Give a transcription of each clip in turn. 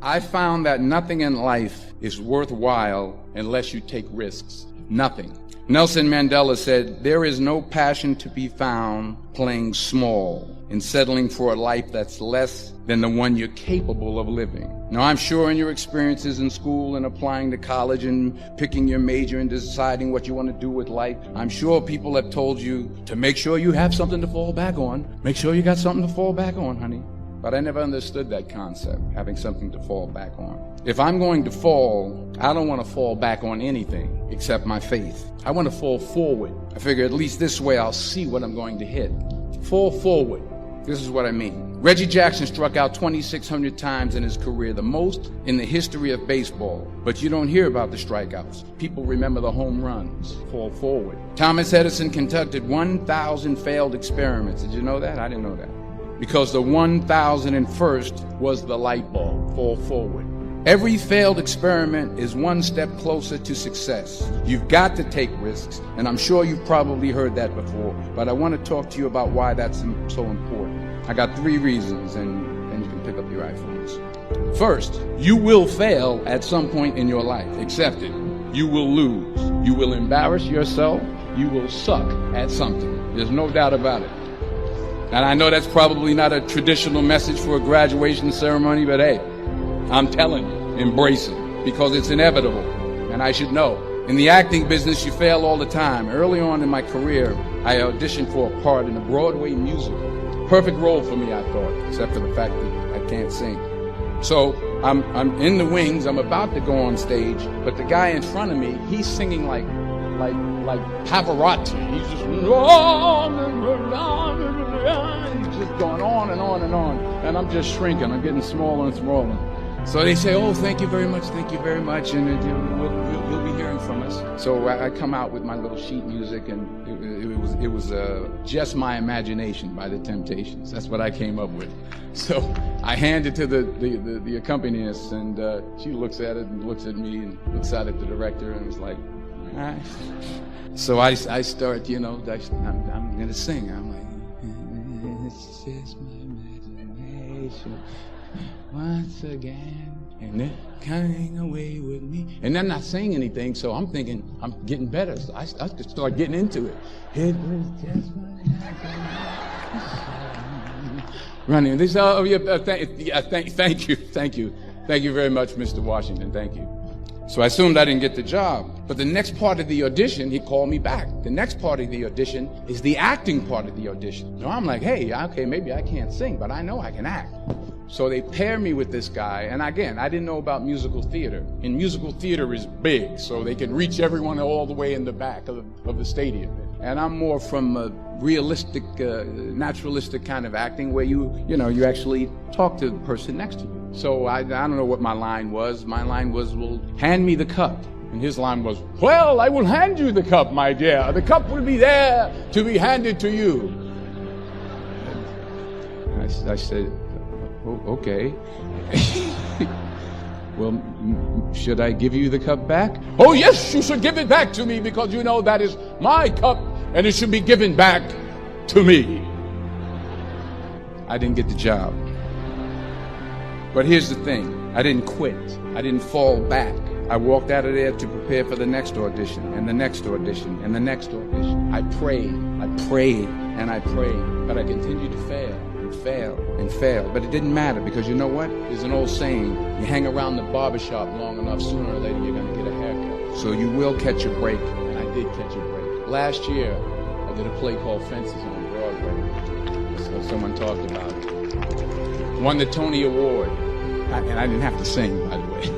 I found that nothing in life is worthwhile unless you take risks. Nothing. Nelson Mandela said, there is no passion to be found playing small and settling for a life that's less than the one you're capable of living. Now, I'm sure in your experiences in school and applying to college and picking your major and deciding what you want to do with life, I'm sure people have told you to make sure you have something to fall back on. Make sure you got something to fall back on, honey. But I never understood that concept, having something to fall back on. If I'm going to fall, I don't want to fall back on anything except my faith. I want to fall forward. I figure at least this way I'll see what I'm going to hit. Fall forward. This is what I mean. Reggie Jackson struck out 2,600 times in his career, the most in the history of baseball. But you don't hear about the strikeouts. People remember the home runs. Fall forward. Thomas Edison conducted 1,000 failed experiments. Did you know that? I didn't know that. Because the 1,001st was the light bulb. Fall forward. Every failed experiment is one step closer to success. You've got to take risks, and I'm sure you've probably heard that before, but I want to talk to you about why that's so important. I got 3 reasons, and you can pick up your iPhones. First, you will fail at some point in your life. Accept it. You will lose. You will embarrass yourself. You will suck at something. There's no doubt about it. And I know that's probably not a traditional message for a graduation ceremony, but hey, I'm telling you, embrace it, because it's inevitable, and I should know. In the acting business, you fail all the time. Early on in my career, I auditioned for a part in a Broadway musical. Perfect role for me, I thought, except for the fact that I can't sing. So I'm in the wings, I'm about to go on stage, but the guy in front of me, he's singing like Pavarotti. He's just going on and on and on, and I'm just shrinking. I'm getting smaller and smaller. So they say, oh, thank you very much, and you'll be hearing from us. So I come out with my little sheet music, and it was Just My Imagination by The Temptations. That's what I came up with. So I hand it to the accompanist, and she looks at it and looks at me and looks out at the director and was like, all right. So I start, I'm going to sing. I'm like, it's just my imagination. Once again, and they're coming away with me. And I'm not saying anything, so I'm thinking I'm getting better. So I start getting into it. It was just my imagination. Running. They say, oh, yeah, thank you. Thank you very much, Mr. Washington. Thank you. So I assumed I didn't get the job. But the next part of the audition, he called me back. The next part of the audition is the acting part of the audition. So I'm like, hey, okay, maybe I can't sing, but I know I can act. So they pair me with this guy, and again, I didn't know about musical theater. And musical theater is big, so they can reach everyone all the way in the back of the stadium. And I'm more from a realistic, naturalistic kind of acting where you actually talk to the person next to you. So I don't know what my line was. My line was, well, hand me the cup. And his line was, well, I will hand you the cup, my dear. The cup will be there to be handed to you. And I said, oh, okay. Well, should I give you the cup back? Oh, yes, you should give it back to me, because you know that is my cup and it should be given back to me. I didn't get the job. But here's the thing. I didn't quit. I didn't fall back. I walked out of there to prepare for the next audition, and the next audition, and the next audition. I prayed, and I prayed, but I continued to fail. And fail. But it didn't matter, because you know what? There's an old saying, you hang around the barbershop long enough, sooner or later you're going to get a haircut. So you will catch a break, and I did catch a break. Last year, I did a play called Fences on Broadway. So someone talked about it. Won the Tony Award. And I didn't have to sing, by the way.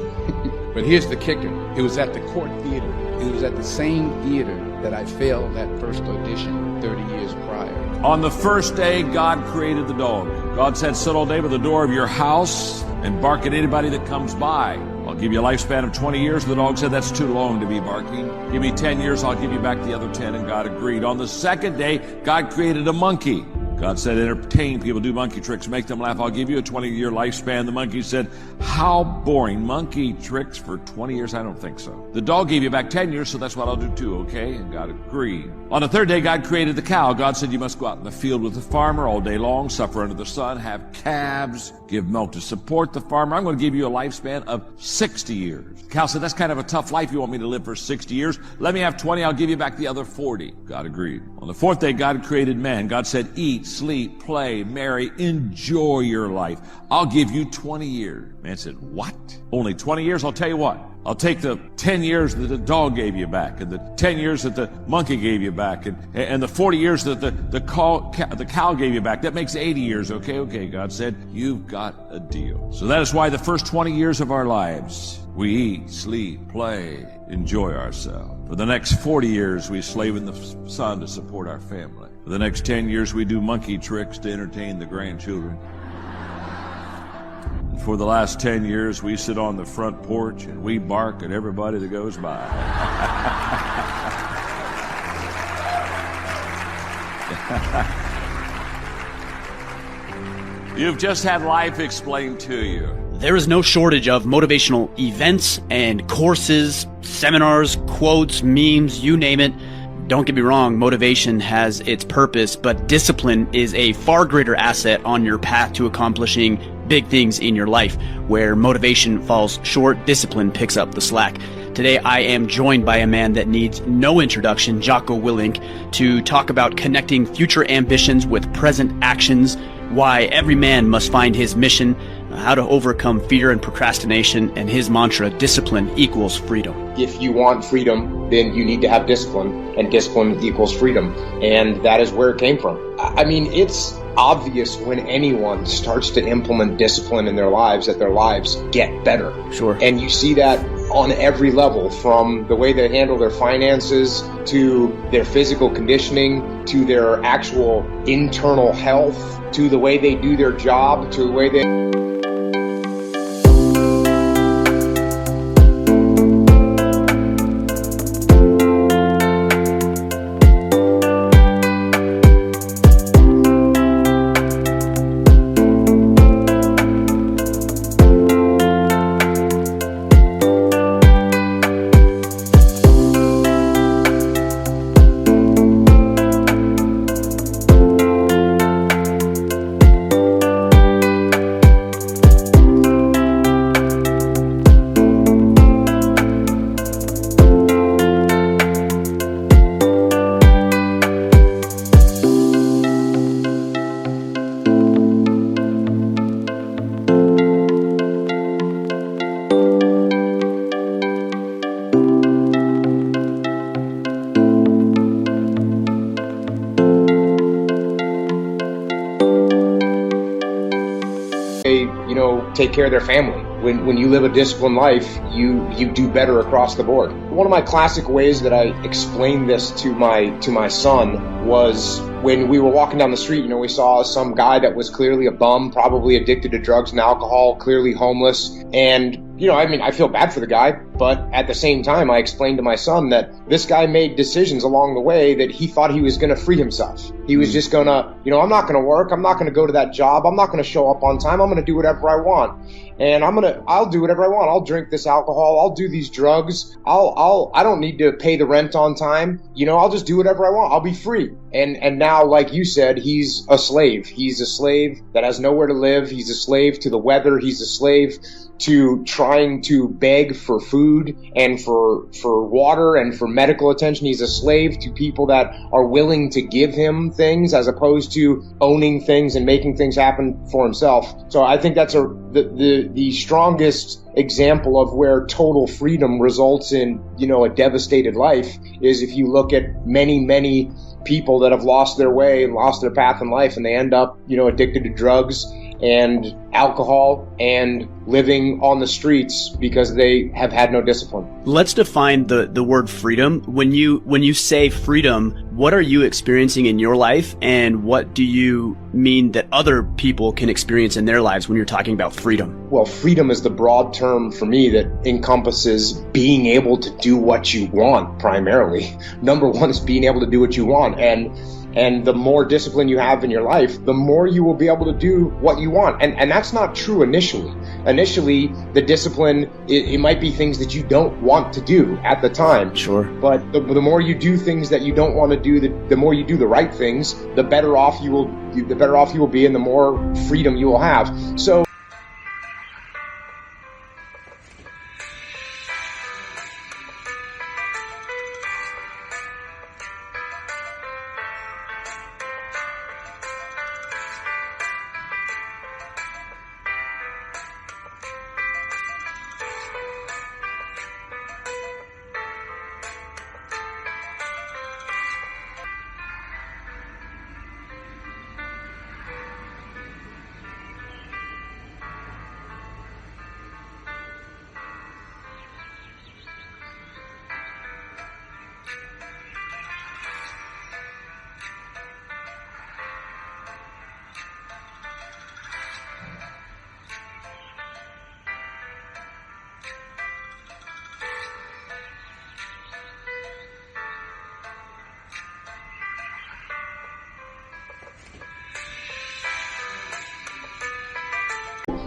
But here's the kicker. It was at the Court Theater. It was at the same theater that I failed that first audition 30 years prior. On the first day, God created the dog. God said, sit all day by the door of your house and bark at anybody that comes by. I'll give you a lifespan of 20 years. The dog said, that's too long to be barking. Give me 10 years, I'll give you back the other 10, and God agreed. On the second day, God created a monkey. God said, entertain people, do monkey tricks, make them laugh. I'll give you a 20-year lifespan. The monkey said, how boring. Monkey tricks for 20 years? I don't think so. The dog gave you back 10 years, so that's what I'll do too, okay? And God agreed. On the third day, God created the cow. God said, you must go out in the field with the farmer all day long, suffer under the sun, have calves, give milk to support the farmer. I'm going to give you a lifespan of 60 years. The cow said, that's kind of a tough life. You want me to live for 60 years? Let me have 20. I'll give you back the other 40. God agreed. On the fourth day, God created man. God said, eat, sleep, play, marry, enjoy your life. I'll give you 20 years. Man said, what? Only 20 years? I'll tell you what. I'll take the 10 years that the dog gave you back, and the 10 years that the monkey gave you back, and the 40 years that the cow gave you back. That makes 80 years. Okay, God said, you've got a deal. So that is why the first 20 years of our lives, we eat, sleep, play, enjoy ourselves. For the next 40 years, we slave in the sun to support our family. For the next 10 years, we do monkey tricks to entertain the grandchildren. And for the last 10 years, we sit on the front porch and we bark at everybody that goes by. You've just had life explained to you. There is no shortage of motivational events and courses, seminars, quotes, memes, you name it. Don't get me wrong, motivation has its purpose, but discipline is a far greater asset on your path to accomplishing big things in your life. Where motivation falls short, discipline picks up the slack. Today, I am joined by a man that needs no introduction, Jocko Willink, to talk about connecting future ambitions with present actions, why every man must find his mission, how to overcome fear and procrastination, and his mantra, discipline equals freedom. If you want freedom, then you need to have discipline, and discipline equals freedom. And that is where it came from. I mean, it's obvious when anyone starts to implement discipline in their lives that their lives get better. Sure. And you see that on every level, from the way they handle their finances, to their physical conditioning, to their actual internal health, to the way they do their job, to the way they... take care of their family. When you live a disciplined life, you do better across the board. One of my classic ways that I explained this to my son was when we were walking down the street. We saw some guy that was clearly a bum, probably addicted to drugs and alcohol, clearly homeless. And I feel bad for the guy, but at the same time, I explained to my son that this guy made decisions along the way that he thought he was going to free himself. He was just going to, I'm not going to work. I'm not going to go to that job. I'm not going to show up on time. I'm going to do whatever I want. And I'll do whatever I want. I'll drink this alcohol. I'll do these drugs. I don't need to pay the rent on time. I'll just do whatever I want. I'll be free. And now, like you said, he's a slave. He's a slave that has nowhere to live. He's a slave to the weather. He's a slave to trying to beg for food and for water and for medical attention. He's a slave to people that are willing to give him things as opposed to owning things and making things happen for himself. So I think that's the strongest example of where total freedom results in, a devastated life is if you look at many people that have lost their way and lost their path in life, and they end up, addicted to drugs and alcohol and living on the streets because they have had no discipline. Let's define the word freedom. When you say freedom, what are you experiencing in your life, and what do you mean that other people can experience in their lives when you're talking about freedom? Well, freedom is the broad term for me that encompasses being able to do what you want primarily. Number one is being able to do what you want. And And the more discipline you have in your life, the more you will be able to do what you want. And that's not true initially. Initially, the discipline, it might be things that you don't want to do at the time. Sure. But the more you do things that you don't want to do, the more you do the right things, the better off you will be, and the more freedom you will have. So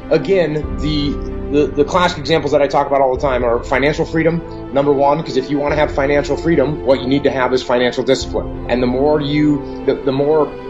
again, the classic examples that I talk about all the time are financial freedom, number one, because if you want to have financial freedom, what you need to have is financial discipline. And the more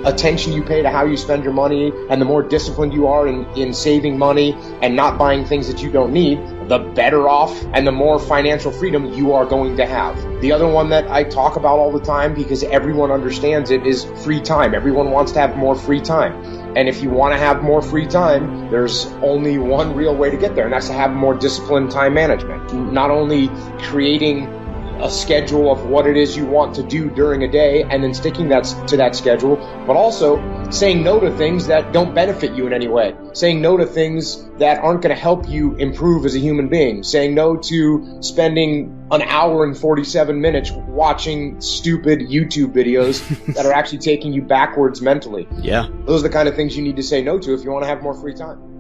attention you pay to how you spend your money, and the more disciplined you are in saving money and not buying things that you don't need, the better off and the more financial freedom you are going to have. The other one that I talk about all the time, because everyone understands it, is free time. Everyone wants to have more free time. And if you want to have more free time, there's only one real way to get there, and that's to have more disciplined time management. Not only creating a schedule of what it is you want to do during a day and then sticking to that schedule, but also saying no to things that don't benefit you in any way. Saying no to things that aren't going to help you improve as a human being. Saying no to spending an hour and 47 minutes watching stupid YouTube videos that are actually taking you backwards mentally. Yeah. Those are the kind of things you need to say no to if you want to have more free time.